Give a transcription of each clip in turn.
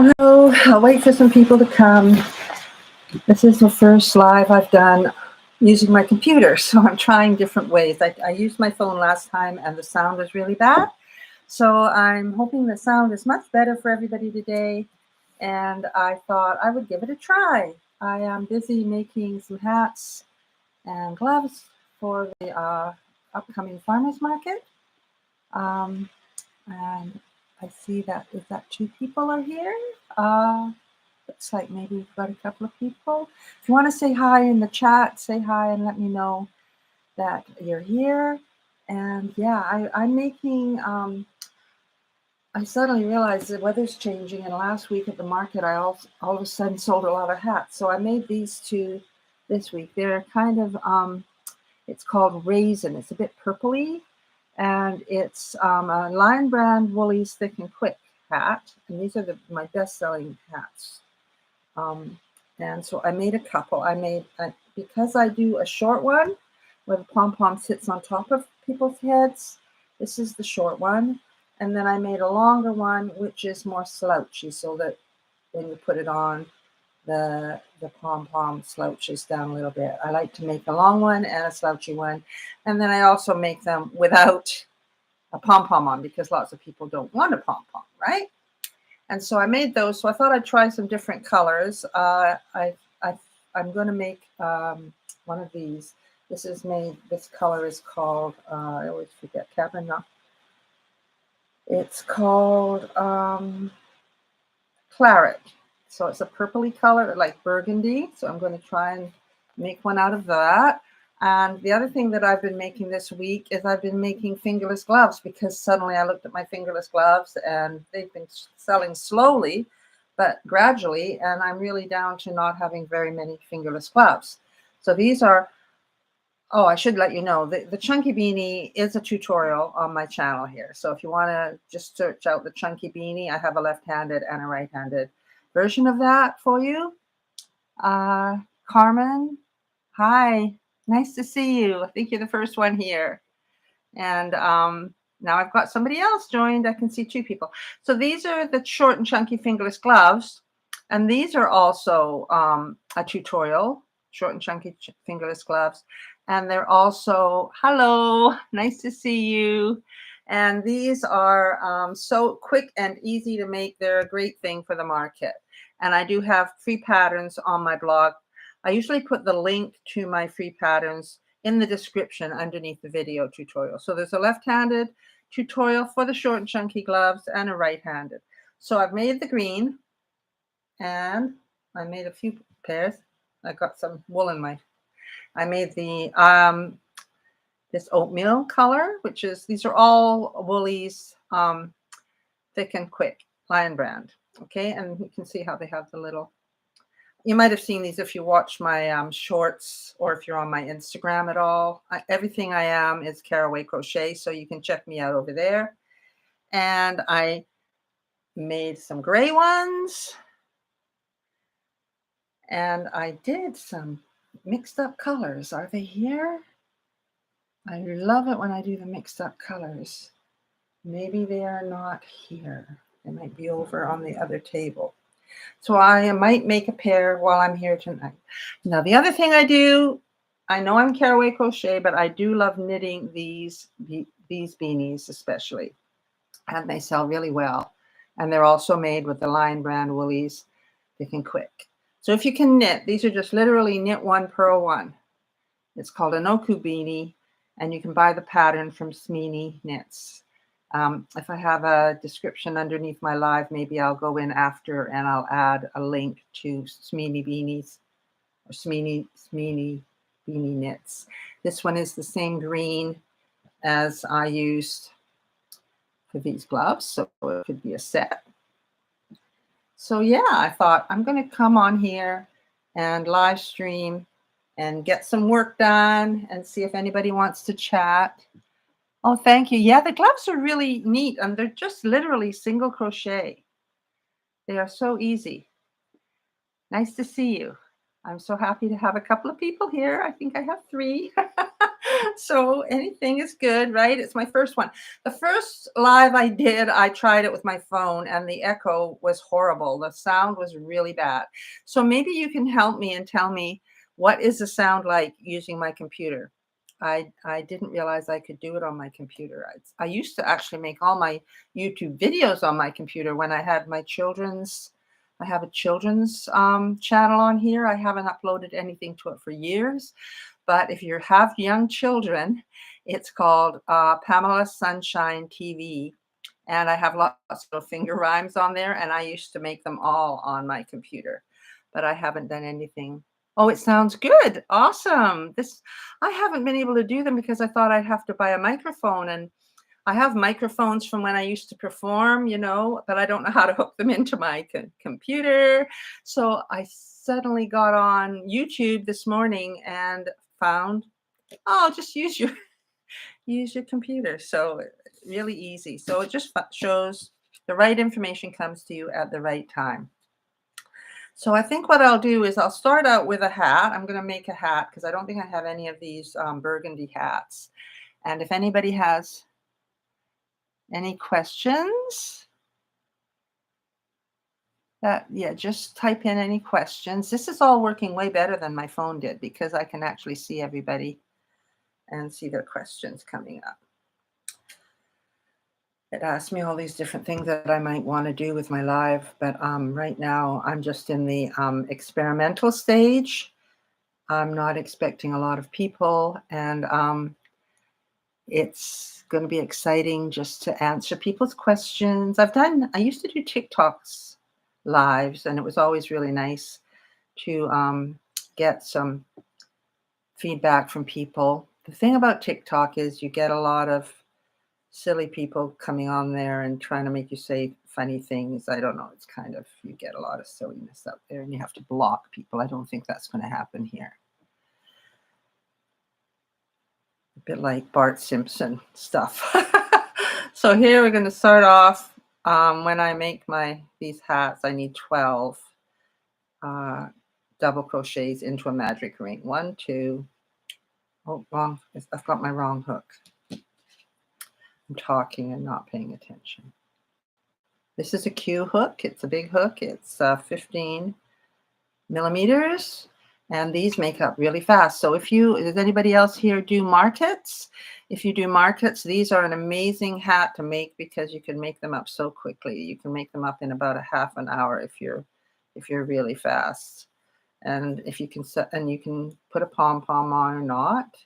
Hello, I'll wait for some people to come. This is the first live I've done using my computer, so I'm trying different ways. I used my phone last time and the sound was really bad. So I'm hoping the sound is much better for everybody today. And I thought I would give it a try. I am busy making some hats and gloves for the upcoming farmers market. Um, and I see that two people are here. Looks like maybe we've got a couple of people. If you want to say hi in the chat, say hi and let me know that you're here. And yeah, I'm making, I suddenly realized the weather's changing, and last week at the market, I all of a sudden sold a lot of hats. So I made these two this week. They're kind of, it's called Raisin. It's a bit purpley, and it's a Lion Brand Woolies Thick and Quick hat. And these are my best-selling hats. And so I made a couple. Because I do a short one where the pom-pom sits on top of people's heads, this is the short one. And then I made a longer one, which is more slouchy, so that when you put it on, the pom-pom slouches down a little bit. I like to make a long one and a slouchy one. And then I also make them without a pom-pom on, because lots of people don't want a pom-pom, right? And so I made those. So I thought I'd try some different colors. I'm going to make one of these. This color is called, I always forget, Cabernet. It's called Claret. So it's a purpley color, like burgundy. So I'm going to try and make one out of that. And the other thing that I've been making this week is I've been making fingerless gloves, because suddenly I looked at my fingerless gloves and they've been selling slowly, but gradually. And I'm really down to not having very many fingerless gloves. So these are, oh, I should let you know, the Chunky Beanie is a tutorial on my channel here. So if you want to just search out the Chunky Beanie, I have a left-handed and a right-handed version of that for you. Carmen, hi. Nice to see you. I think you're the first one here. And now I've got somebody else joined. I can see two people. So these are the short and chunky fingerless gloves. And these are also a tutorial, short and chunky fingerless gloves. And they're also, hello, nice to see you. And these are so quick and easy to make. They're a great thing for the market. And I do have free patterns on my blog. I usually put the link to my free patterns in the description underneath the video tutorial. So there's a left-handed tutorial for the short and chunky gloves and a right-handed. So I've made the green, and I made a few pairs. I got some wool in my, I made the this oatmeal color, which is, these are all Woolies Thick and Quick Lion Brand. Okay, and you can see how they have the little, you might have seen these if you watch my shorts, or if you're on my Instagram at all. Everything I am is Caraway Crochet, so you can check me out over there. And I made some gray ones. And I did some mixed up colors. Are they here? I love it when I do the mixed up colors. Maybe they are not here. They might be over on the other table. So I might make a pair while I'm here tonight. Now, the other thing I do, I know I'm Caraway Crochet, but I do love knitting these beanies especially. And they sell really well. And they're also made with the Lion Brand Woolies Thick and Quick. So if you can knit, these are just literally knit one, purl one. It's called an Oku beanie, and you can buy the pattern from Smeeney Knits. If I have a description underneath my live, maybe I'll go in after and I'll add a link to Smeeney Beanies, or Smeeney Beanie Knits. This one is the same green as I used for these gloves, so it could be a set. So yeah, I thought I'm going to come on here and live stream and get some work done and see if anybody wants to chat. Oh, thank you. Yeah, the gloves are really neat, and they're just literally single crochet. They are so easy. Nice to see you. I'm so happy to have a couple of people here. I think I have 3. So anything is good, right? It's my first one. The first live I did, I tried it with my phone and the echo was horrible. The sound was really bad. So maybe you can help me and tell me what is the sound like using my computer. I didn't realize I could do it on my computer. I used to actually make all my YouTube videos on my computer when I had my children's. I have a children's channel on here. I haven't uploaded anything to it for years. But if you have young children, it's called Pamela Sunshine TV. And I have lots of finger rhymes on there. And I used to make them all on my computer. But I haven't done anything. Oh, it sounds good. Awesome. This I haven't been able to do them because I thought I'd have to buy a microphone. And I have microphones from when I used to perform, but I don't know how to hook them into my computer. So I suddenly got on YouTube this morning and found, oh, just use your computer. So really easy. So it just shows the right information comes to you at the right time. So I think what I'll do is I'll start out with a hat. I'm going to make a hat because I don't think I have any of these burgundy hats. And if anybody has any questions, yeah, just type in any questions. This is all working way better than my phone did because I can actually see everybody and see their questions coming up. It asks me all these different things that I might want to do with my live, but right now I'm just in the experimental stage. I'm not expecting a lot of people, and it's going to be exciting just to answer people's questions. I used to do TikToks lives, and it was always really nice to get some feedback from people. The thing about TikTok is you get a lot of silly people coming on there and trying to make you say funny things. I don't know. It's kind of, you get a lot of silliness out there and you have to block people. I don't think that's going to happen here. A bit like Bart Simpson stuff. So here we're going to start off. When I make these hats, I need 12 double crochets into a magic ring. 1, 2. Oh, wrong. I've got my wrong hook. I'm talking and not paying attention. This is a Q hook. It's a big hook. It's 15 millimeters. And these make up really fast. So does anybody else here do markets? If you do markets, these are an amazing hat to make because you can make them up so quickly. You can make them up in about a half an hour if you're really fast. And if you can you can put a pom-pom on or not.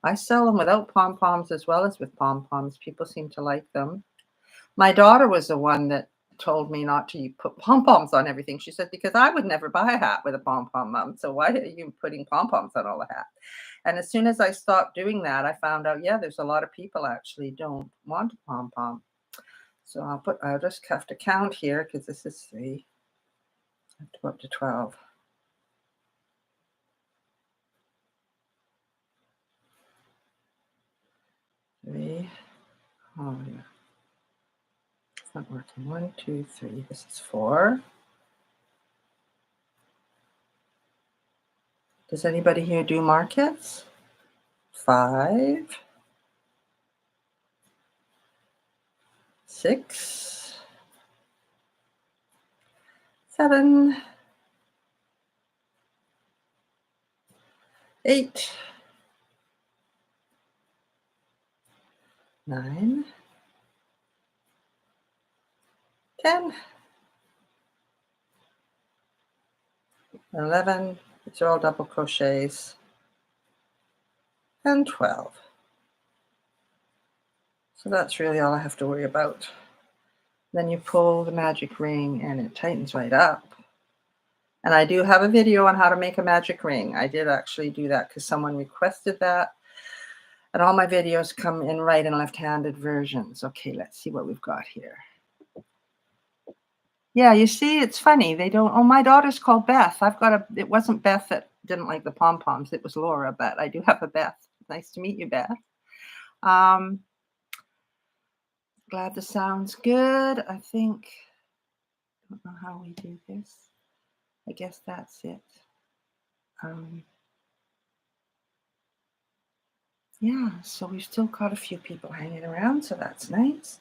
I sell them without pom-poms as well as with pom-poms. People seem to like them. My daughter was the one that told me not to put pom-poms on everything. She said, because I would never buy a hat with a pom-pom, Mom. So why are you putting pom-poms on all the hats? And as soon as I stopped doing that, I found out, yeah, there's a lot of people actually don't want a pom-pom. So I'll just have to count here because this is 3. I have to go up to 12. 3. Oh, yeah. It's not working. 1, 2, 3. This is 4. Does anybody here do markets? 5. 6. 7. 8. 9. 10. 11. These are all double crochets. And 12. So that's really all I have to worry about. Then you pull the magic ring and it tightens right up. And I do have a video on how to make a magic ring. I did actually do that because someone requested that. And all my videos come in right and left-handed versions. Okay, let's see what we've got here. Yeah, you see, it's funny. They don't, oh, my daughter's called Beth. It wasn't Beth that didn't like the pom-poms. It was Laura, but I do have a Beth. Nice to meet you, Beth. Glad this sounds good. I don't know how we do this. I guess that's it. yeah, so we've still got a few people hanging around, so that's nice.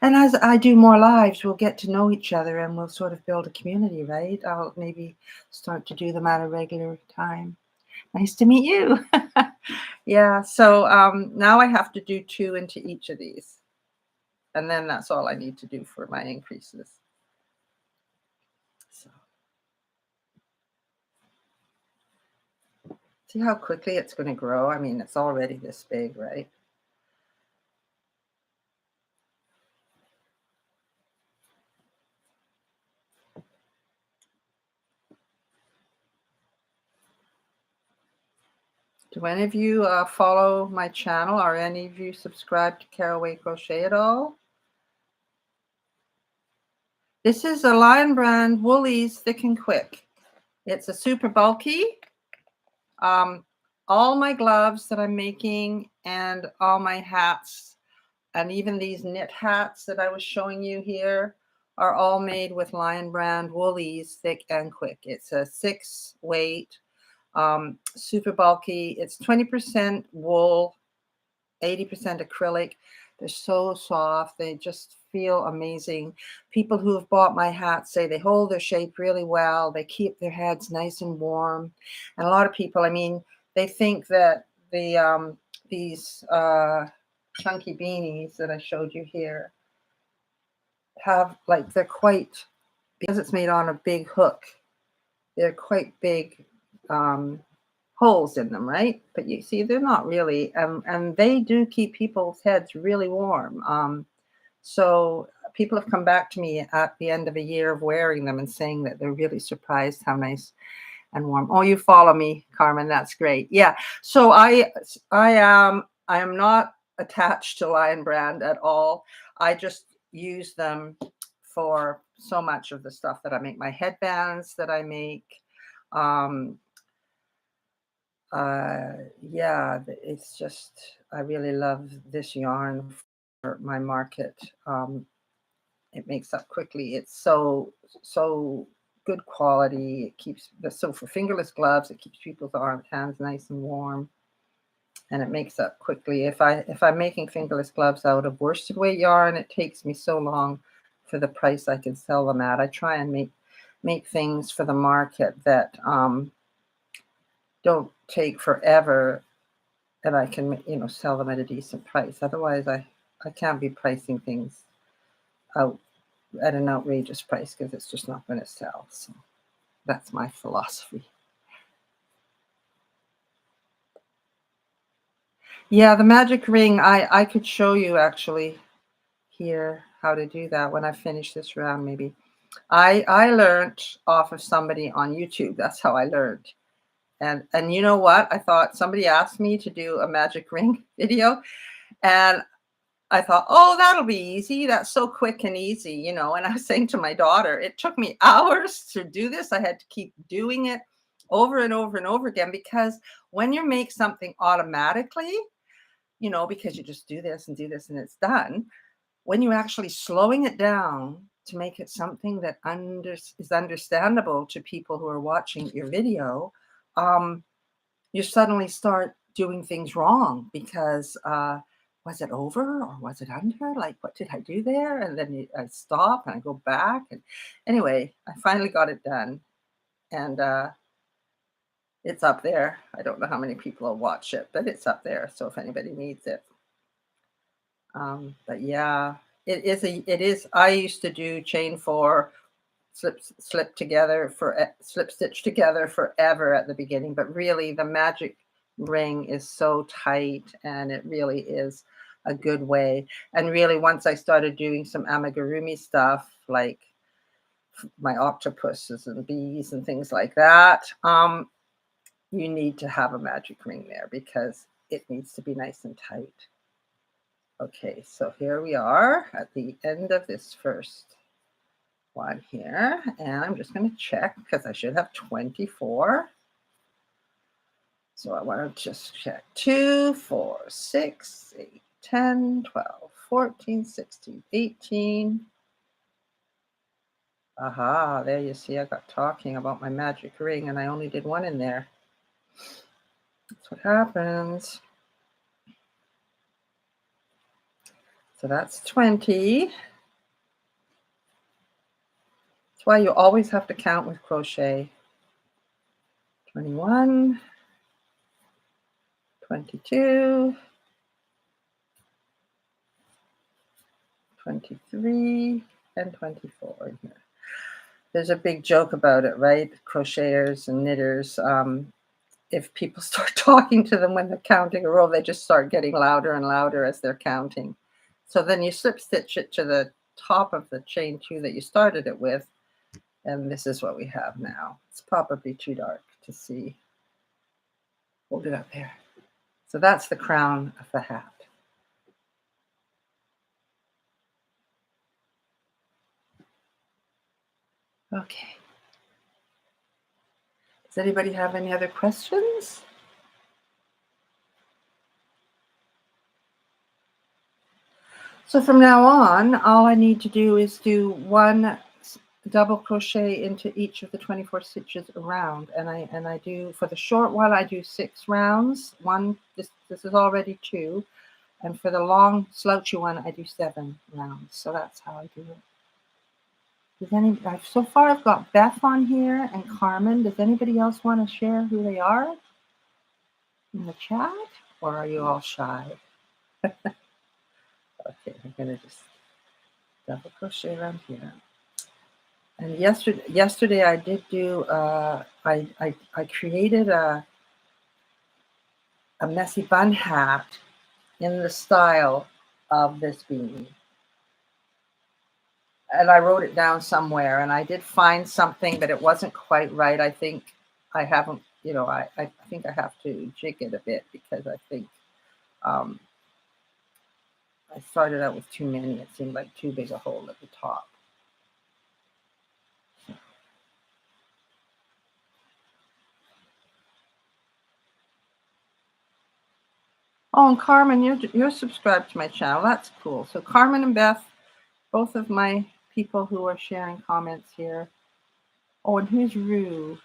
And as I do more lives, we'll get to know each other and we'll sort of build a community, right? I'll maybe start to do them at a regular time. Nice to meet you. Yeah, so now I have to do 2 into each of these. And then that's all I need to do for my increases. So see how quickly it's going to grow? I mean, it's already this big, right? Do any of you follow my channel? Are any of you subscribed to Caraway Crochet at all? This is a Lion Brand Woolies Thick and Quick. It's a super bulky. Um, all my gloves that I'm making and all my hats and even these knit hats that I was showing you here are all made with Lion Brand Woolies Thick and Quick. It's a 6 weight, super bulky. It's 20% wool, 80% acrylic. They're so soft. They just feel amazing. People who have bought my hats say they hold their shape really well. They keep their heads nice and warm. And a lot of people, I mean, they think that these chunky beanies that I showed you here have like, they're quite, because it's made on a big hook, they're quite big holes in them, right? But you see, they're not really, and they do keep people's heads really warm. So people have come back to me at the end of a year of wearing them and saying that they're really surprised how nice and warm. Oh, you follow me, Carmen. That's great. Yeah. So I am not attached to Lion Brand at all. I just use them for so much of the stuff that I make, my headbands that I make. Um, yeah, it's just, I really love this yarn for my market. It makes up quickly. It's so good quality. It keeps so for fingerless gloves, it keeps people's hands nice and warm, and it makes up quickly. If I'm making fingerless gloves out of worsted weight yarn, it takes me so long for the price I can sell them at. I try and make things for the market that don't take forever, and I can sell them at a decent price. Otherwise, I can't be pricing things out at an outrageous price because it's just not going to sell. So that's my philosophy. Yeah, the magic ring, I could show you actually here how to do that when I finish this round maybe. I learned off of somebody on YouTube. That's how I learned. And you know what? I thought somebody asked me to do a magic ring video, and I thought, oh, that'll be easy. That's so quick and easy. And I was saying to my daughter, it took me hours to do this. I had to keep doing it over and over and over again, because when you make something automatically, because you just do this and it's done, when you're actually slowing it down to make it something that is understandable to people who are watching your video, you suddenly start doing things wrong because was it over or was it under? Like, what did I do there? And then I stop and I go back. And anyway, I finally got it done, and it's up there. I don't know how many people will watch it, but it's up there. So if anybody needs it. But yeah, it is. I used to do chain 4, slip stitch together forever at the beginning, but really the magic ring is so tight, and it really is a good way. And really, once I started doing some amigurumi stuff, like my octopuses and bees and things like that, you need to have a magic ring there because it needs to be nice and tight. Okay, so here we are at the end of this first one here, and I'm just going to check because I should have 24. So I want to just check 2, 4, 6, 8, 10, 12, 14, 16, 18. Aha, there you see, I got talking about my magic ring and I only did one in there. That's what happens. So that's 20. That's why you always have to count with crochet. 21, 22, 23, and 24 in here. There's a big joke about it, right? Crocheters and knitters. If people start talking to them when they're counting a row, they just start getting louder and louder as they're counting. So then you slip stitch it to the top of the chain 2 that you started it with. And this is what we have now. It's probably too dark to see. Hold it up there. So that's the crown of the hat. Okay. Does anybody have any other questions? So from now on, all I need to do is do 1 double crochet into each of the 24 stitches around, and I do, for the short one, I do 6 rounds. This is already 2, and for the long slouchy one, I do 7 rounds. So that's how I do it. So far I've got Beth on here and Carmen. Does anybody else want to share who they are in the chat, or are you all shy? Okay, I'm gonna just double crochet around here. And yesterday I did do I created a messy bun hat in the style of this beanie. And I wrote it down somewhere, and I did find something, but it wasn't quite right. I think I haven't, I think I have to jig it a bit, because I think I started out with too many. It seemed like too big a hole at the top. Oh, and Carmen, you're subscribed to my channel. That's cool. So Carmen and Beth, both of my people who are sharing comments here. Oh, and who's Rue?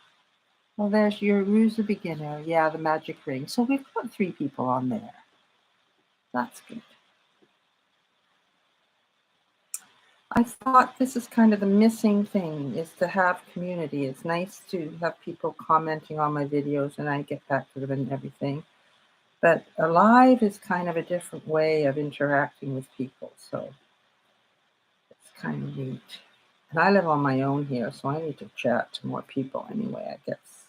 Well, there's Rue's the beginner. Yeah, the magic ring. So we've got 3 people on there. That's good. I thought this is kind of the missing thing, is to have community. It's nice to have people commenting on my videos and I get back to them and everything. But a live is kind of a different way of interacting with people. So it's kind of neat. And I live on my own here, so I need to chat to more people anyway, I guess.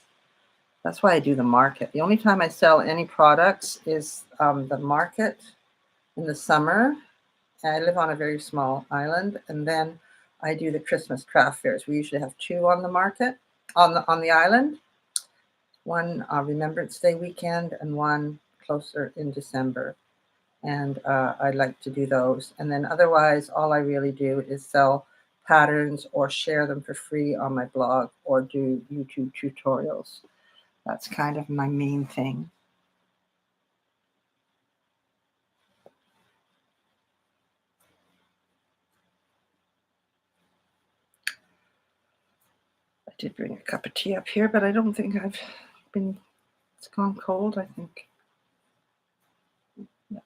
That's why I do the market. The only time I sell any products is the market in the summer. I live on a very small island, and then I do the Christmas craft fairs. We usually have 2 on the market, on the island. One Remembrance Day weekend, and one closer in December. And I like to do those. And then otherwise, all I really do is sell patterns or share them for free on my blog or do YouTube tutorials. That's kind of my main thing. I did bring a cup of tea up here, but I don't think it's gone cold, I think.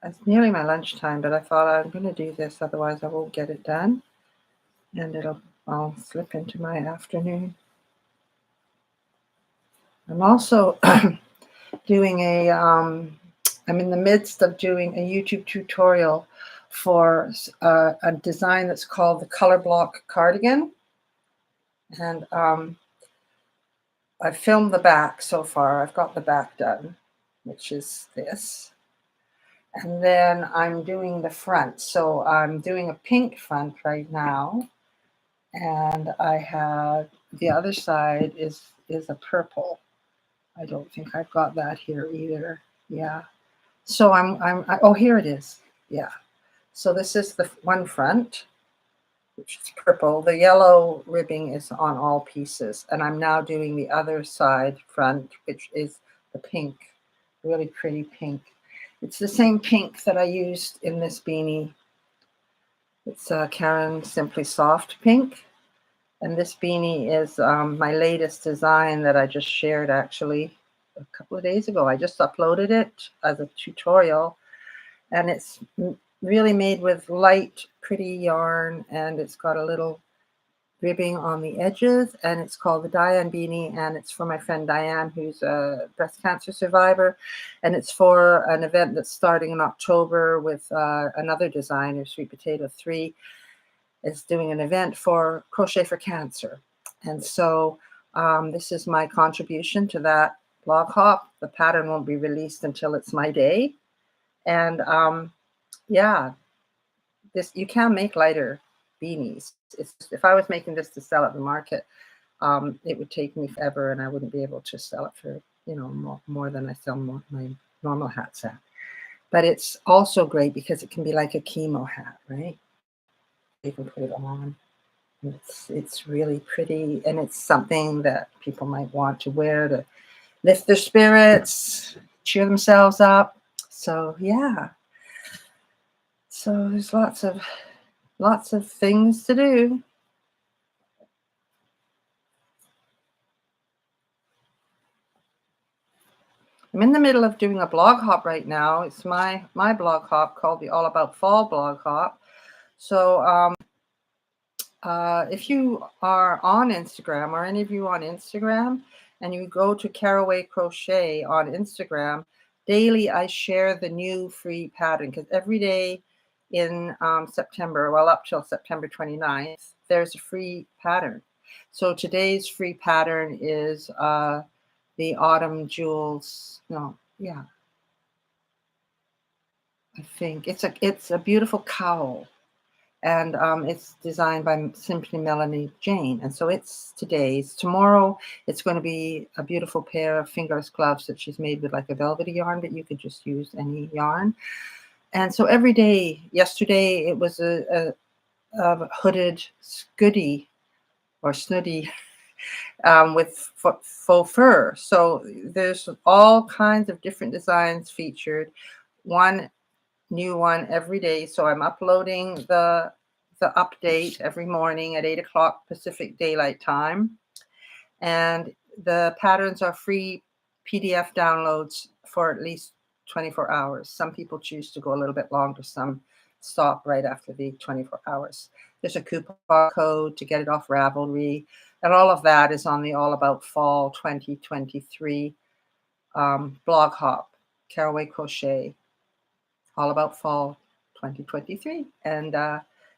It's nearly my lunchtime, but I thought I'm going to do this, otherwise I won't get it done. And I'll slip into my afternoon. I'm also doing I'm in the midst of doing a YouTube tutorial for a design that's called the Color Block Cardigan. And I've filmed the back so far. I've got the back done, which is this. And then I'm doing the front. So I'm doing a pink front right now. And I have the other side is a purple. I don't think I've got that here either. Yeah. So oh, here it is. Yeah. So this is the one front, which is purple. The yellow ribbing is on all pieces. And I'm now doing the other side front, which is the pink, really pretty pink. It's the same pink that I used in this beanie. It's Karen Simply Soft Pink. And this beanie is my latest design that I just shared actually a couple of days ago. I just uploaded it as a tutorial, and it's really made with light, pretty yarn, and it's got a little ribbing on the edges, and it's called the Diane Beanie, and it's for my friend Diane, who's a breast cancer survivor, and it's for an event that's starting in October with another designer, Sweet Potato 3, is doing an event for Crochet for Cancer. And so this is my contribution to that blog hop. The pattern won't be released until it's my day. And yeah, this, you can make lighter beanies. If I was making this to sell at the market, it would take me forever, and I wouldn't be able to sell it for, you know, more than I sell my normal hats at. But it's also great because it can be like a chemo hat, right? You can put it on. It's really pretty, and it's something that people might want to wear to lift their spirits, cheer themselves up. So yeah. So there's lots of things to do. I'm in the middle of doing a blog hop right now. It's my blog hop called the All About Fall blog hop. So if you are on Instagram, or any of you on Instagram, and you go to Caraway Crochet on Instagram, daily I share the new free pattern, because every day in September, well, up till September 29th, there's a free pattern. So today's free pattern is the Autumn Jewels. No, yeah, I think it's a beautiful cowl, and it's designed by Simply Melanie Jane. And so it's today's. Tomorrow, it's going to be a beautiful pair of fingerless gloves that she's made with like a velvety yarn, but you could just use any yarn. And so every day, yesterday, it was a hooded scuddy or snuddy with faux fur. So there's all kinds of different designs featured. One new one every day. So I'm uploading the update every morning at 8 o'clock Pacific Daylight Time. And the patterns are free PDF downloads for at least 24 hours. Some people choose to go a little bit longer. Some stop right after the 24 hours. There's a coupon code to get it off Ravelry. And all of that is on the All About Fall 2023 blog hop, Caraway Crochet, All About Fall 2023. And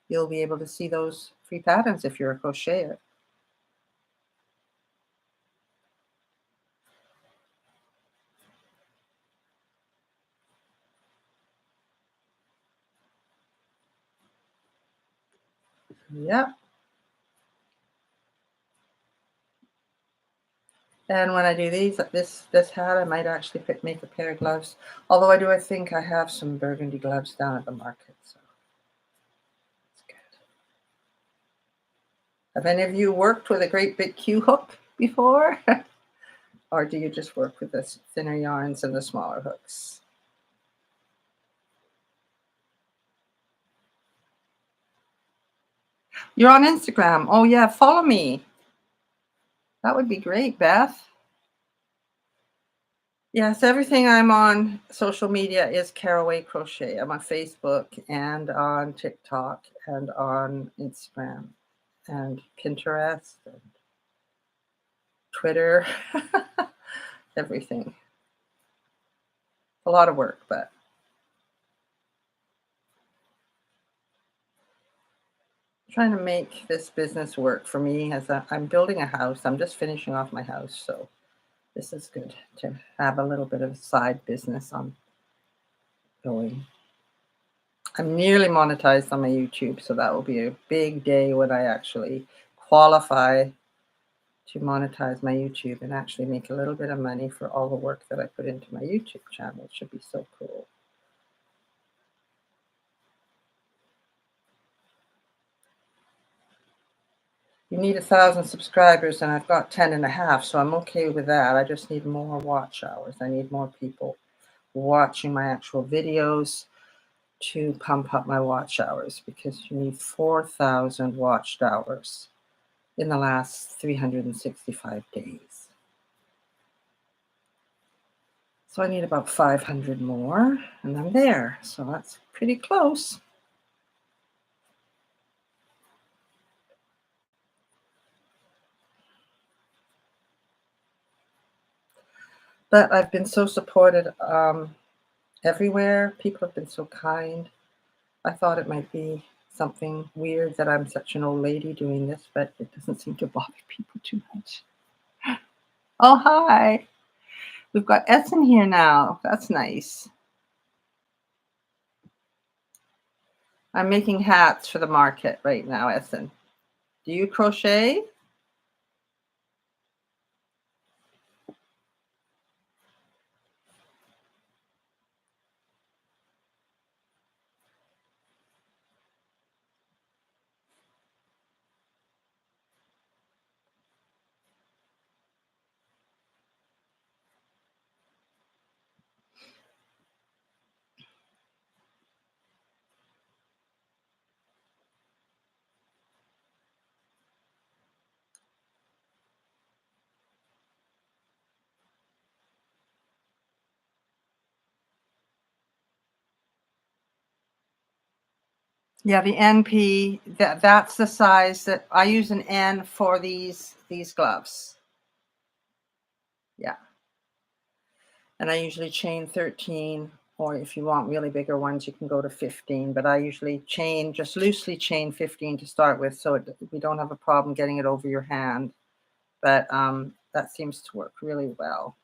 you'll be able to see those free patterns if you're a crocheter. Yep. And when I do this hat, I might actually make a pair of gloves. Although I think I have some burgundy gloves down at the market. So it's good. Have any of you worked with a great big Q hook before? Or do you just work with the thinner yarns and the smaller hooks? You're on Instagram. Oh yeah, follow me. That would be great, Beth. Yes, everything I'm on social media is Caraway Crochet. I'm on Facebook and on TikTok and on Instagram and Pinterest and Twitter. Everything. A lot of work, but I'm trying to make this business work for me as I'm building a house. I'm just finishing off my house, so this is good to have a little bit of side business on going. I'm nearly monetized on my YouTube, so that will be a big day when I actually qualify to monetize my YouTube and actually make a little bit of money for all the work that I put into my YouTube channel. It should be so cool. You need 1,000 subscribers, and I've got 10 and a half, so I'm okay with that. I just need more watch hours. I need more people watching my actual videos to pump up my watch hours, because you need 4,000 watched hours in the last 365 days. So I need about 500 more, and I'm there. So that's pretty close. But I've been so supported everywhere. People have been so kind. I thought it might be something weird that I'm such an old lady doing this, but it doesn't seem to bother people too much. Oh, hi. We've got Essen here now. That's nice. I'm making hats for the market right now, Essen. Do you crochet? Yeah, the NP, that's the size that I use an N for these gloves. Yeah. And I usually chain 13, or if you want really bigger ones, you can go to 15, but I usually chain, just loosely chain 15 to start with, so we don't have a problem getting it over your hand. But that seems to work really well.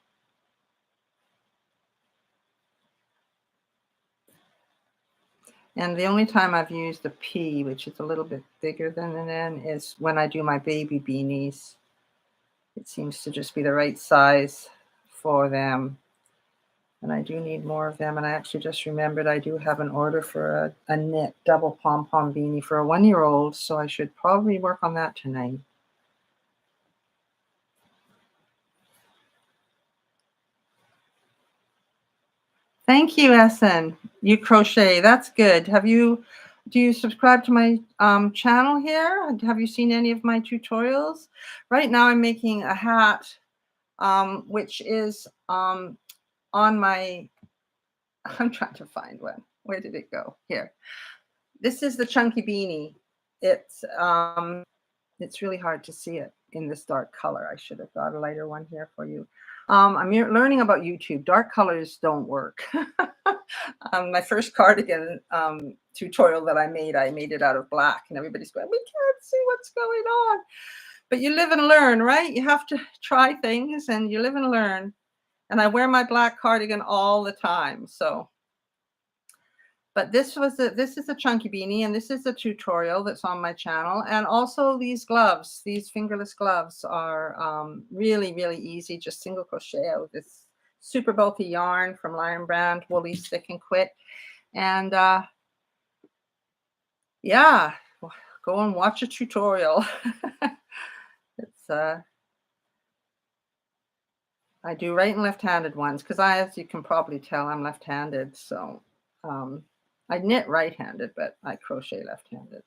And the only time I've used a P, which is a little bit bigger than an N, is when I do my baby beanies. It seems to just be the right size for them. And I do need more of them. And I actually just remembered I do have an order for a knit double pom-pom beanie for a 1-year-old. So I should probably work on that tonight. Thank you, Essen. You crochet. That's good. Do you subscribe to my channel here? Have you seen any of my tutorials? Right now I'm making a hat, which is on my, I'm trying to find one. Where did it go? Here. This is the chunky beanie. It's really hard to see it in this dark color. I should have got a lighter one here for you. I'm learning about YouTube. Dark colors don't work. My first cardigan tutorial that I made it out of black, and everybody's going, "We can't see what's going on." But you live and learn, right? You have to try things, and you live and learn. And I wear my black cardigan all the time, so. But this is a chunky beanie, and this is a tutorial that's on my channel. And also these gloves, these fingerless gloves are really, really easy. Just single crochet out this super bulky yarn from Lion Brand, Woolly Stick and Quit. And yeah, go and watch a tutorial. It's I do right and left-handed ones because as you can probably tell, I'm left-handed. So I knit right-handed, but I crochet left-handed.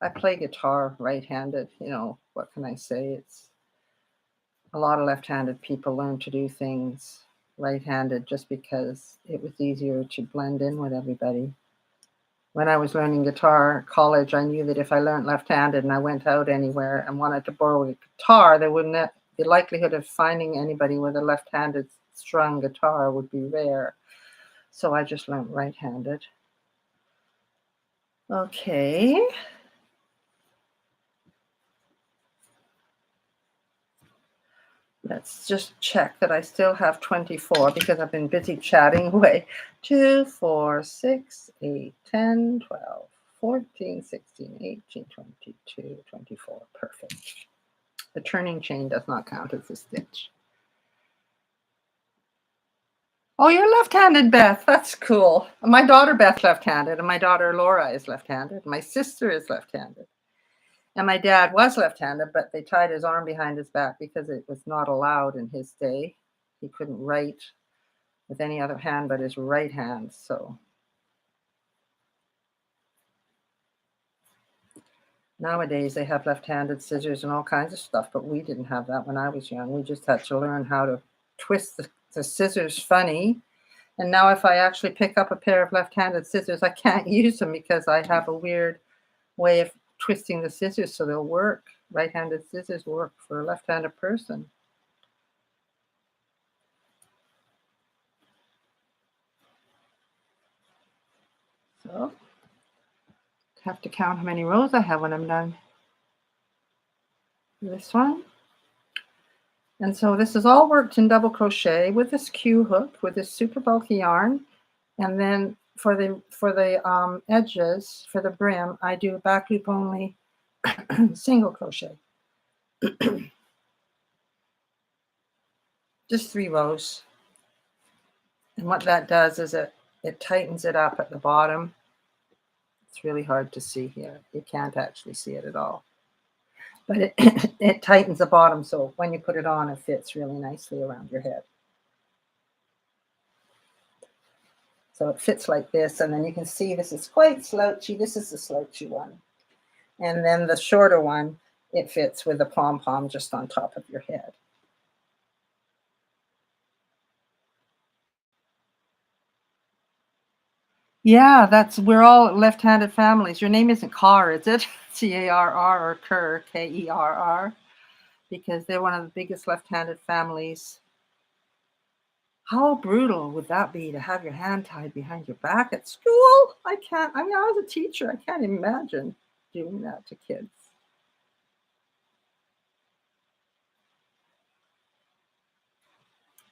I play guitar right-handed. You know, what can I say? It's a lot of left-handed people learn to do things right-handed just because it was easier to blend in with everybody. When I was learning guitar college, I knew that if I learned left-handed and I went out anywhere and wanted to borrow a guitar, the likelihood of finding anybody with a left-handed strung guitar would be rare. So I just learned right-handed. Okay. Let's just check that I still have 24 because I've been busy chatting away. 2, 4, 6, 8, 10, 12, 14, 16, 18, 22, 24. Perfect. The turning chain does not count as a stitch. Oh, you're left-handed, Beth. That's cool. My daughter Beth left-handed, and my daughter Laura is left-handed. My sister is left-handed. And my dad was left-handed, but they tied his arm behind his back because it was not allowed in his day. He couldn't write with any other hand but his right hand. So nowadays they have left-handed scissors and all kinds of stuff, but we didn't have that when I was young. We just had to learn how to twist the scissors funny. And now if I actually pick up a pair of left-handed scissors, I can't use them because I have a weird way of twisting the scissors so they'll work. Right-handed scissors work for a left-handed person. So have to count how many rows I have when I'm done. This one. And so this is all worked in double crochet with this Q hook, with this super bulky yarn. And then for the edges, for the brim, I do a back loop only single crochet. Just 3 rows. And what that does is it tightens it up at the bottom. It's really hard to see here. You can't actually see it at all. But it, it tightens the bottom, so when you put it on, it fits really nicely around your head. So it fits like this, and then you can see this is quite slouchy. This is the slouchy one. And then the shorter one, it fits with the pom-pom just on top of your head. Yeah, we're all left-handed families. Your name isn't Carr, is it? C-A-R-R or Kerr, K-E-R-R, because they're one of the biggest left-handed families. How brutal would that be to have your hand tied behind your back at school? I was a teacher. I can't imagine doing that to kids.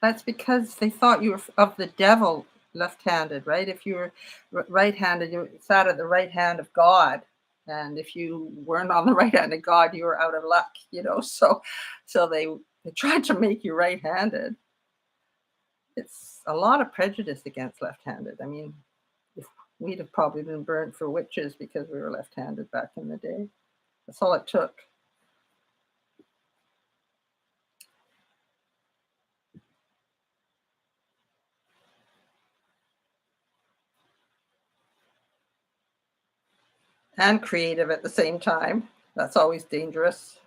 That's because they thought you were of the devil, left-handed, right? If you were right-handed, you sat at the right hand of God. And if you weren't on the right hand of God, you were out of luck, So they tried to make you right-handed. It's a lot of prejudice against left-handed. I mean, if we'd have probably been burnt for witches because we were left-handed back in the day. That's all it took. And creative at the same time. That's always dangerous.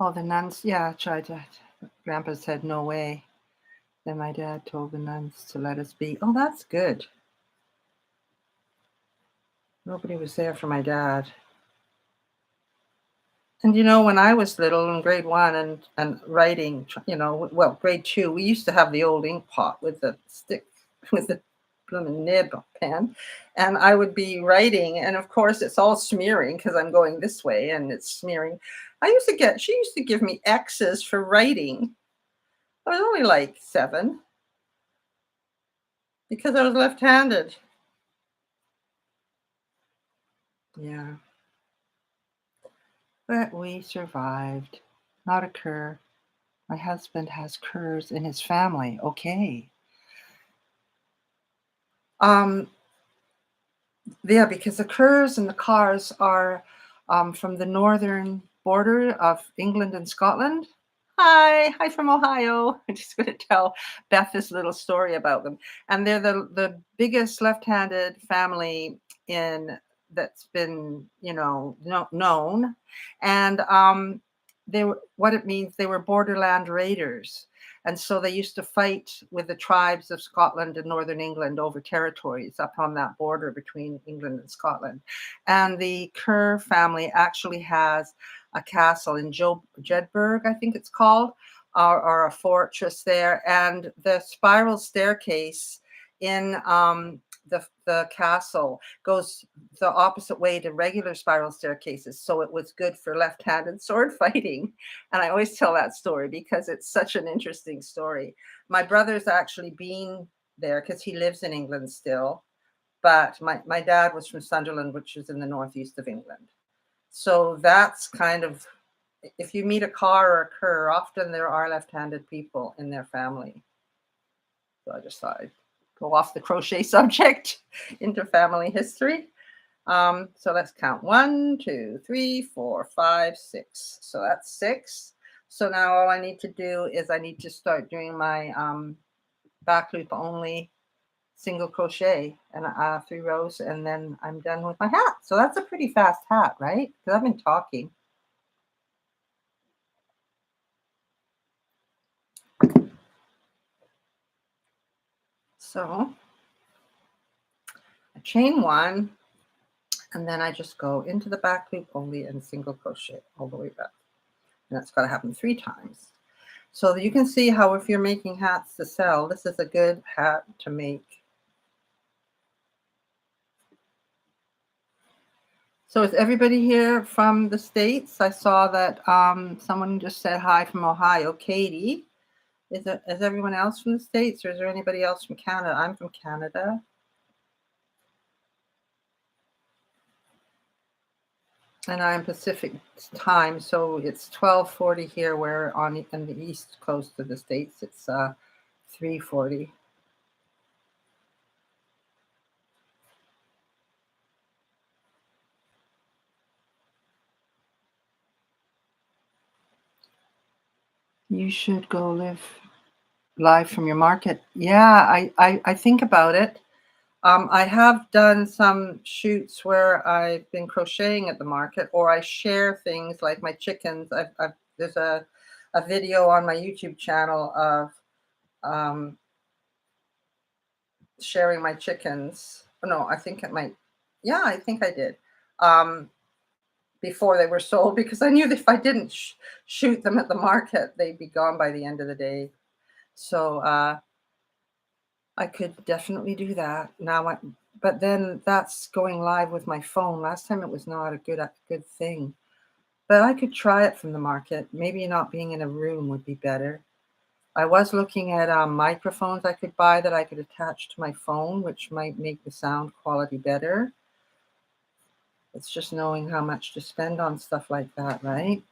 Oh, the nuns, yeah, tried to. Grandpa said, no way. Then my dad told the nuns to let us be. Oh, that's good. Nobody was there for my dad. And when I was little in grade 1 and writing, well, grade 2, we used to have the old ink pot with the stick, with the blooming nib pen. And I would be writing, and of course it's all smearing because I'm going this way and it's smearing. She used to give me X's for writing. I was only like 7 because I was left-handed. Yeah. But we survived. Not a cur. My husband has curs in his family. Okay. Yeah, because the curs and the cars are from the northern border of England and Scotland. Hi from Ohio. I'm just going to tell Beth this little story about them. And they're the biggest left-handed family that's been, known. And what it means, they were borderland raiders. And so they used to fight with the tribes of Scotland and Northern England over territories up on that border between England and Scotland. And the Kerr family actually has a castle in Jedburgh, I think it's called, or a fortress there. And the spiral staircase in the castle goes the opposite way to regular spiral staircases. So it was good for left-handed sword fighting. And I always tell that story because it's such an interesting story. My brother's actually been there because he lives in England still. But my dad was from Sunderland, which is in the northeast of England. So that's kind of, if you meet a Carr or a Kerr, often there are left-handed people in their family. So I just thought I'd go off the crochet subject into family history. So let's count 1, 2, 3, 4, 5, 6. So that's 6. So now all I need to do is I need to start doing my back loop only single crochet and 3 rows, and then I'm done with my hat. So that's a pretty fast hat, right? Because I've been talking. So I chain 1, and then I just go into the back loop only and single crochet all the way back. And that's got to happen 3 times. So you can see how if you're making hats to sell, this is a good hat to make. So is everybody here from the States? I saw that someone just said hi from Ohio, Katie. Is everyone else from the States, or is there anybody else from Canada? I'm from Canada. And I'm Pacific time, so it's 12:40 here, where on the east coast of the States, it's 3:40. You should go live from your market. Yeah, I think about it. I have done some shoots where I've been crocheting at the market, or I share things like my chickens. There's a video on my YouTube channel of sharing my chickens. Oh, no, I think it might. Yeah, I think I did. Before they were sold, because I knew that if I didn't shoot them at the market, they'd be gone by the end of the day. So I could definitely do that now. But then that's going live with my phone. Last time it was not a good thing. But I could try it from the market. Maybe not being in a room would be better. I was looking at microphones I could buy that I could attach to my phone, which might make the sound quality better. It's just knowing how much to spend on stuff like that, right?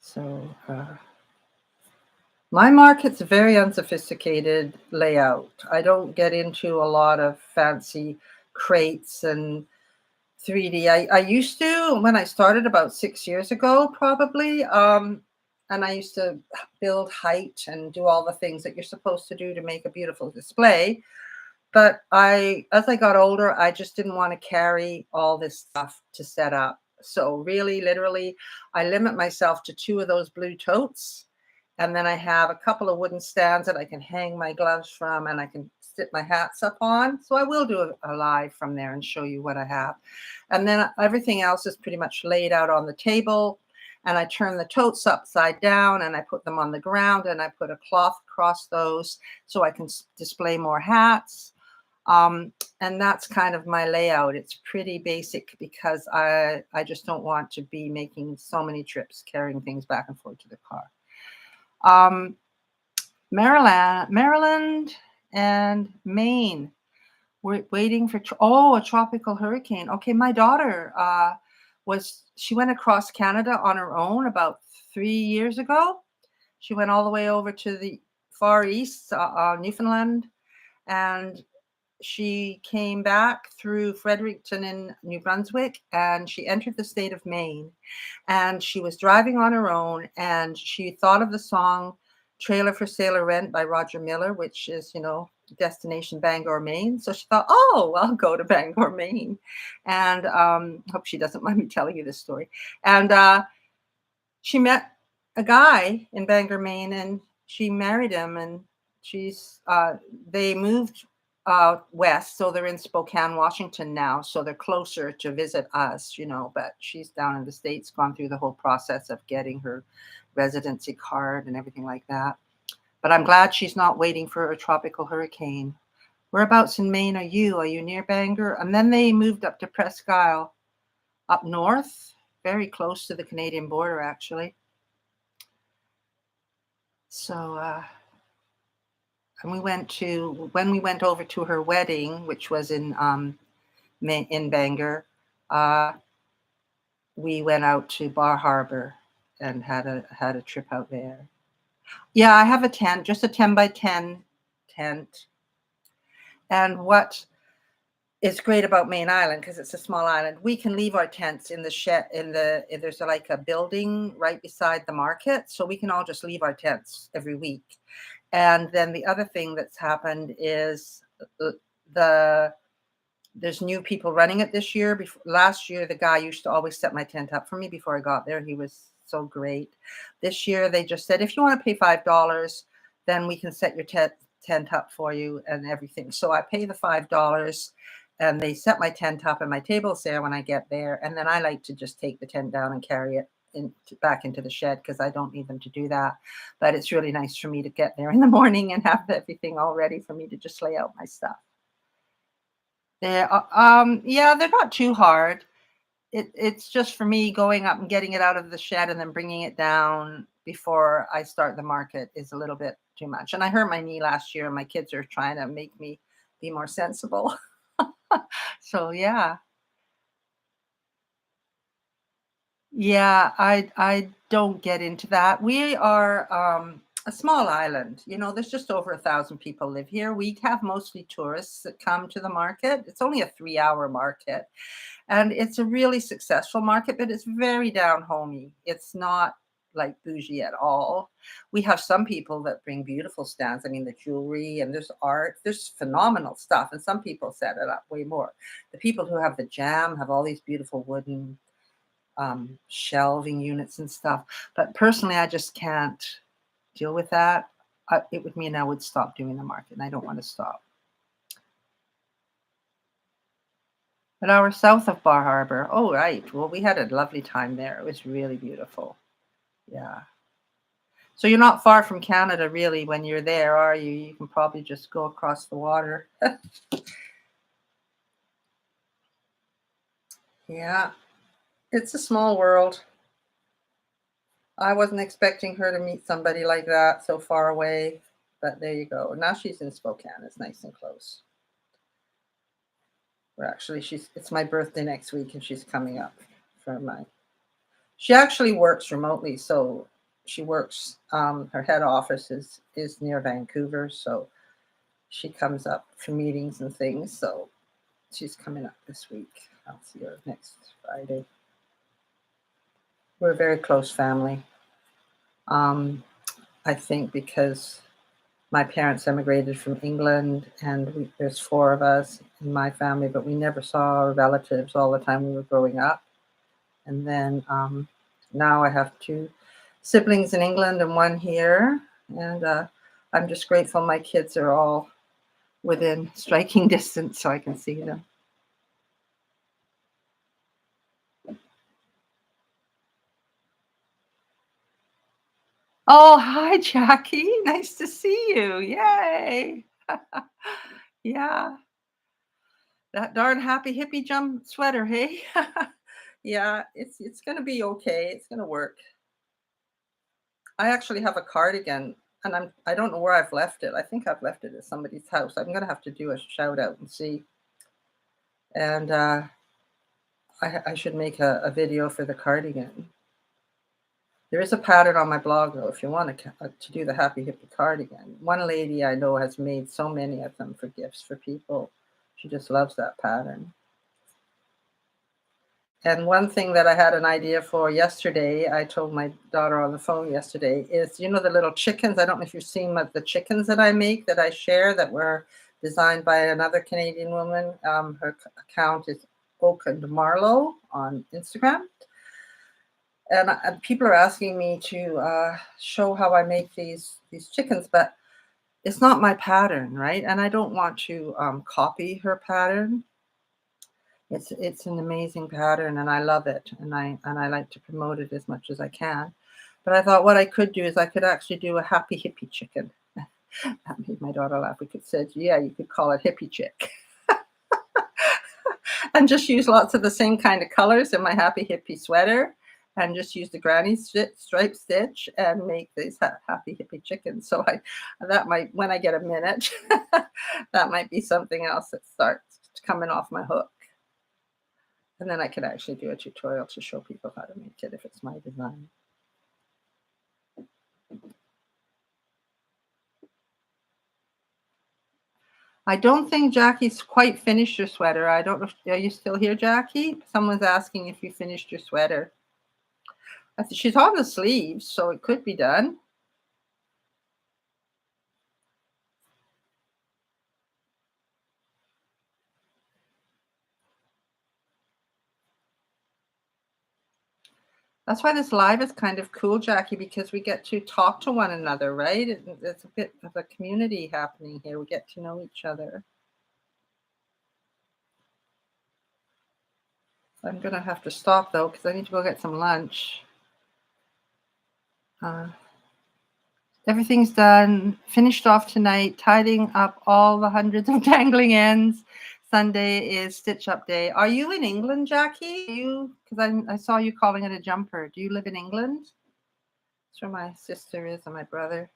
So my market's a very unsophisticated layout. I don't get into a lot of fancy crates and 3D. I used to when I started about 6 years ago, probably. And I used to build height and do all the things that you're supposed to do to make a beautiful display. But as I got older, I just didn't want to carry all this stuff to set up. So really, literally, I limit myself to 2 of those blue totes. And then I have a couple of wooden stands that I can hang my gloves from, and I can sit my hats up on. So I will do a live from there and show you what I have. And then everything else is pretty much laid out on the table. And I turn the totes upside down and I put them on the ground, and I put a cloth across those so I can display more hats. And that's kind of my layout. It's pretty basic because I just don't want to be making so many trips carrying things back and forth to the car. Maryland and Maine. We're waiting for a tropical hurricane. Okay, my daughter she went across Canada on her own about 3 years ago. She went all the way over to the far east, Newfoundland, and she came back through Fredericton in New Brunswick, and she entered the state of Maine. And she was driving on her own, and she thought of the song Trailer for Sale or Rent by Roger Miller, which is, destination Bangor, Maine. So she thought, oh, I'll go to Bangor, Maine. And hope she doesn't mind me telling you this story. And she met a guy in Bangor, Maine, and she married him, and they moved west, so they're in Spokane, Washington now, so they're closer to visit us, but she's down in the States, gone through the whole process of getting her residency card and everything like that. But I'm glad she's not waiting for a tropical hurricane. Whereabouts in Maine are you? Are you near Bangor? And then they moved up to Presque Isle, up north, very close to the Canadian border, actually. So, and when we went over to her wedding, which was in Bangor, we went out to Bar Harbor and had a trip out there. Yeah, I have a tent, just a 10 by 10 tent. And what is great about Main Island because it's a small island. We can leave our tents in the shed there's like a building right beside the market, so we can all just leave our tents every week. And then the other thing that's happened is the there's new people running it this year. Last year, the guy used to always set my tent up for me before I got there. He was so great. This year, they just said, if you want to pay $5, then we can set your tent up for you and everything. So I pay the $5 and they set my tent up and my table's there when I get there. And then I like to just take the tent down and carry it back into the shed because I don't need them to do that. But it's really nice for me to get there in the morning and have everything all ready for me to just lay out my stuff. Yeah, they're not too hard. It's just for me going up and getting it out of the shed and then bringing it down before I start the market is a little bit too much. And I hurt my knee last year, and my kids are trying to make me be more sensible. So yeah. Yeah, I don't get into that. We are a small island. There's just over 1,000 people live here. We have mostly tourists that come to the market. It's only a 3-hour market, and it's a really successful market, but it's very down homey. It's not like bougie at all. We have some people that bring beautiful stands. I mean, the jewelry and there's art, there's phenomenal stuff, and some people set it up way more. The people who have the jam have all these beautiful wooden shelving units and stuff. But personally, I just can't deal with that. It would mean I would stop doing the market, and I don't want to stop. An hour south of Bar Harbor. Oh, right. Well, we had a lovely time there. It was really beautiful. Yeah. So you're not far from Canada, really, when you're there, are you? You can probably just go across the water. Yeah. It's a small world. I wasn't expecting her to meet somebody like that so far away, but there you go. Now she's in Spokane. It's nice and close. We're actually it's my birthday next week and she's coming up for my she actually works remotely, so she works her head office is near Vancouver, so she comes up for meetings and things. So she's coming up this week. I'll see her next Friday. We're a very close family. I think because my parents emigrated from England, and there's 4 of us in my family, but we never saw our relatives all the time we were growing up. And then now I have 2 siblings in England and 1 here, and I'm just grateful my kids are all within striking distance so I can see them. Oh, hi, Jackie. Nice to see you. Yay. Yeah. That darn happy hippie jump sweater, hey? Yeah, it's gonna be okay. It's gonna work. I actually have a cardigan, and I don't know where I've left it. I think I've left it at somebody's house. I'm gonna have to do a shout out and see. And I should make a video for the cardigan. There is a pattern on my blog though, if you want to do the happy hippie cardigan. One lady I know has made so many of them for gifts for people. She just loves that pattern. And one thing that I had an idea for yesterday, I told my daughter on the phone yesterday, is the little chickens. I don't know if you've seen the chickens that I make, that I share, that were designed by another Canadian woman. Her account is Oak and Marlowe on Instagram. And people are asking me to show how I make these chickens, but it's not my pattern, right? And I don't want to copy her pattern. It's an amazing pattern, and I love it, and I like to promote it as much as I can. But I thought what I could do is I could actually do a happy hippie chicken. That made my daughter laugh. We could say, yeah, you could call it hippie chick. And just use lots of the same kind of colors in my happy hippie sweater, and just use the granny stripe stitch and make these happy hippie chickens. So that might, when I get a minute, that might be something else that starts coming off my hook. And then I could actually do a tutorial to show people how to make it if it's my design. I don't think Jackie's quite finished your sweater. I don't know. Are you still here, Jackie? Someone's asking if you finished your sweater. I think she's on the sleeves, so it could be done. That's why this live is kind of cool, Jackie, because we get to talk to one another, right? It's a bit of a community happening here. We get to know each other. I'm going to have to stop, though, because I need to go get some lunch. Everything's done. Finished off tonight, tidying up all the hundreds of dangling ends. Sunday is stitch up day. Are you in England, Jackie? Because I saw you calling it a jumper. Do you live in England? That's where my sister is and my brother.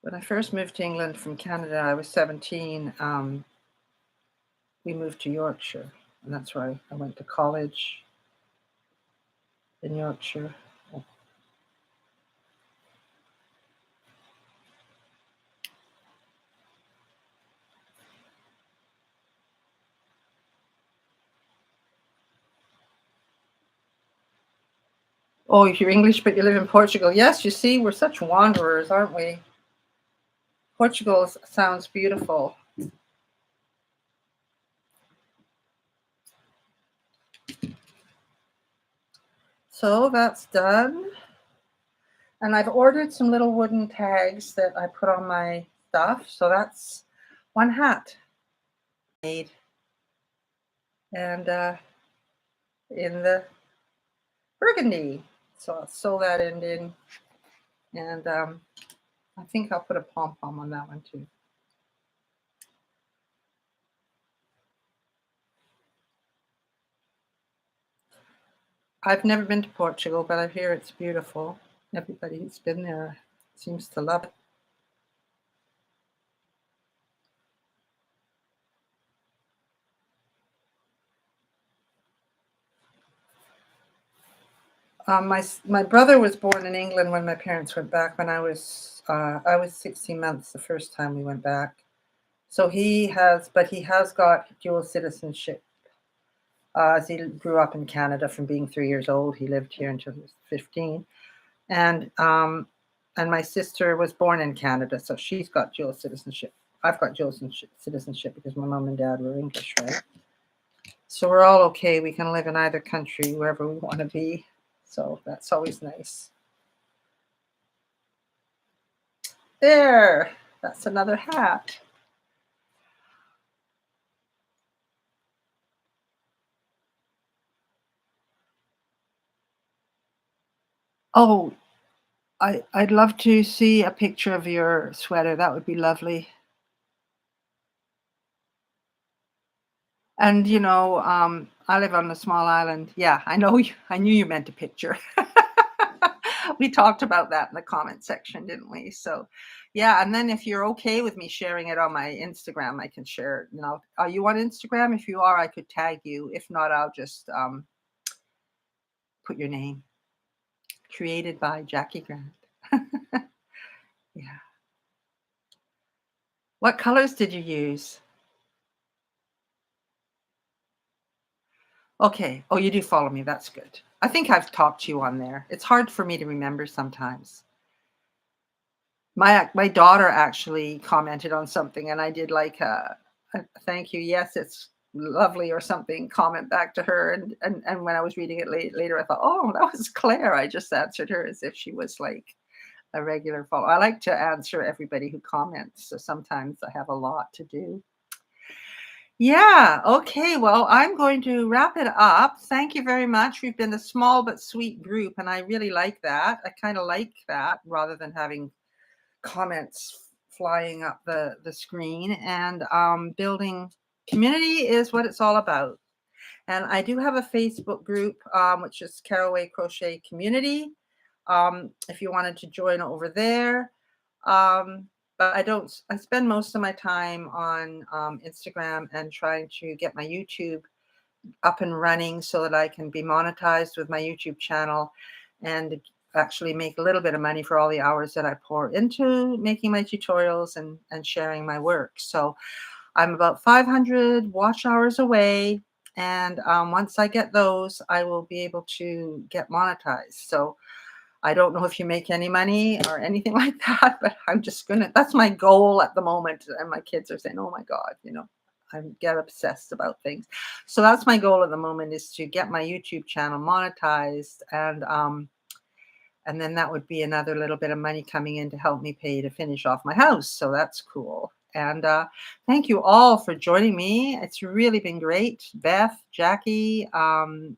When I first moved to England from Canada, I was 17. We moved to Yorkshire, and that's where I went to college in Yorkshire. Oh, you're English, but you live in Portugal. Yes, you see, we're such wanderers, aren't we? Portugal sounds beautiful. So that's done. And I've ordered some little wooden tags that I put on my stuff. So that's one hat made. And in the burgundy. So I'll sew that end in. And I think I'll put a pom-pom on that one too. I've never been to Portugal, but I hear it's beautiful. Everybody who's been there seems to love it. My brother was born in England when my parents went back. When I was 16 months the first time we went back. So he has got dual citizenship. As he grew up in Canada from being 3 years old, he lived here until he was 15, and my sister was born in Canada, so she's got dual citizenship. I've got dual citizenship because my mom and dad were English, right? So we're all okay. We can live in either country, wherever we want to be. So that's always nice. There, that's another hat. Oh, I'd love to see a picture of your sweater. That would be lovely. And I live on a small island. Yeah, I know. I knew you meant a picture. We talked about that in the comment section, didn't we? So, yeah. And then if you're okay with me sharing it on my Instagram, I can share it. Are you on Instagram? If you are, I could tag you. If not, I'll just put your name. Created by Jackie Grant. Yeah. What colors did you use? Okay. Oh, you do follow me. That's good. I think I've talked to you on there. It's hard for me to remember sometimes. My daughter actually commented on something, and I did like a thank you. Yes, it's lovely or something comment back to her. And when I was reading it later, I thought, oh, that was Claire. I just answered her as if she was like a regular follower. I like to answer everybody who comments. So sometimes I have a lot to do. Yeah. Okay. Well, I'm going to wrap it up. Thank you very much. We've been a small but sweet group, and I really like that. I kind of like that rather than having comments flying up the screen. And building community is what it's all about. And I do have a Facebook group, which is Caraway Crochet Community. If you wanted to join over there. But I spend most of my time on Instagram and trying to get my YouTube up and running so that I can be monetized with my YouTube channel. and actually make a little bit of money for all the hours that I pour into making my tutorials and sharing my work. So I'm about 500 watch hours away. And once I get those, I will be able to get monetized. So I don't know if you make any money or anything like that, but I'm just gonna, that's my goal at the moment. And my kids are saying, oh my God, I get obsessed about things. So that's my goal at the moment, is to get my YouTube channel monetized. And then that would be another little bit of money coming in to help me pay to finish off my house. So that's cool. And thank you all for joining me. It's really been great. Beth, Jackie, what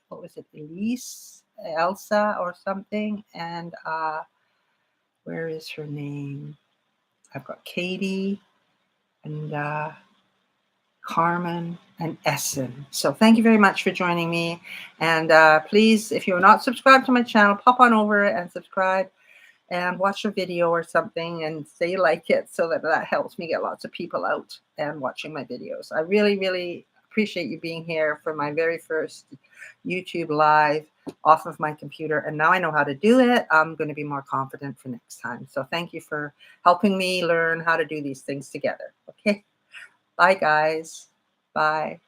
was it, Elise, Elsa or something. And where is her name? I've got Katie and Carmen and Essen. So thank you very much for joining me. And please, if you're not subscribed to my channel, pop on over and subscribe and watch a video or something and say you like it, so that helps me get lots of people out and watching my videos. I really, really appreciate you being here for my very first YouTube live off of my computer. And now I know how to do it. I'm going to be more confident for next time. So thank you for helping me learn how to do these things together. Okay. Bye, guys. Bye.